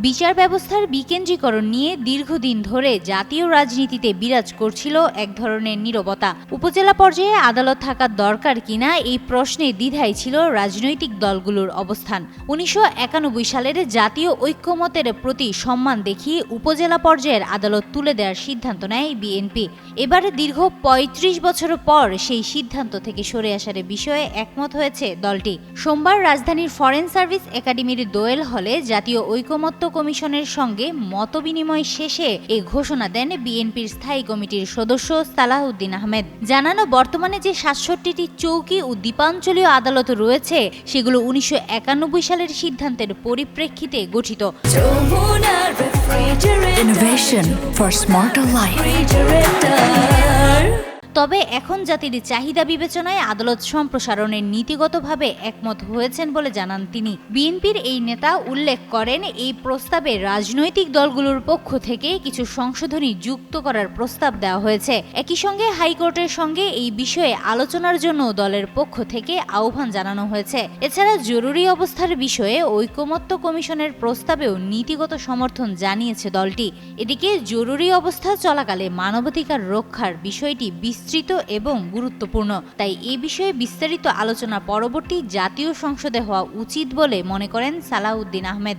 বিচার ব্যবস্থার বিকেন্দ্রীকরণ নিয়ে দীর্ঘদিন ধরে জাতীয় রাজনীতিতে বিরাজ করছিল এক ধরনের নীরবতা। উপজেলা পর্যায়ে আদালত থাকার দরকার কিনা এই প্রশ্নে দ্বিধায় ছিল রাজনৈতিক দলগুলোর অবস্থান। ১৯৯১ সালের জাতীয় ঐক্যমতের প্রতি সম্মান দেখিয়ে উপজেলা পর্যায়ের আদালত তুলে দেওয়ার সিদ্ধান্ত নেয় বিএনপি। এবারে দীর্ঘ ৩৫ বছর পর সেই সিদ্ধান্ত থেকে সরে আসার বিষয়ে একমত হয়েছে দলটি। সোমবার রাজধানীর ফরেন সার্ভিস একাডেমির দোয়েল হলে জাতীয় ঐকমত্য কমিশনের সঙ্গে মতবিনিময় শেষে এ ঘোষণা দেন বিএনপির স্থায়ী কমিটির সদস্য সালাহউদ্দিন আহমেদ। জানানো, বর্তমানে যে ৬৭টি চৌকি ও দ্বীপাঞ্চলীয় আদালত রয়েছে সেগুলো ১৯৯১ সালের সিদ্ধান্তের পরিপ্রেক্ষিতে গঠিত। Innovation for smarter life. তবে এখন জাতির চাহিদা বিবেচনায় আদালত সম্প্রসারণের নীতিগতভাবে একমত হয়েছেন বলে জানান তিনি। বিএনপির এই নেতা উল্লেখ করেন, এই প্রস্তাবে রাজনৈতিক দলগুলোর পক্ষ থেকে কিছু সংশোধনী যুক্ত করার প্রস্তাব দেওয়া হয়েছে। একই সঙ্গে হাইকোর্টের সঙ্গে এই বিষয়ে আলোচনার জন্য দলের পক্ষ থেকে আহ্বান জানানো হয়েছে। এছাড়া জরুরি অবস্থার বিষয়ে ঐকমত্য কমিশনের প্রস্তাবেও নীতিগত সমর্থন জানিয়েছে দলটি। এদিকে জরুরি অবস্থা চলাকালে মানবাধিকার রক্ষার বিষয়টি বিস্তৃত এবং গুরুত্বপূর্ণ, তাই এ বিষয়ে বিস্তারিত আলোচনা পরবর্তী জাতীয় সংসদে হওয়া উচিত বলে মনে করেন সালাহউদ্দিন আহমেদ।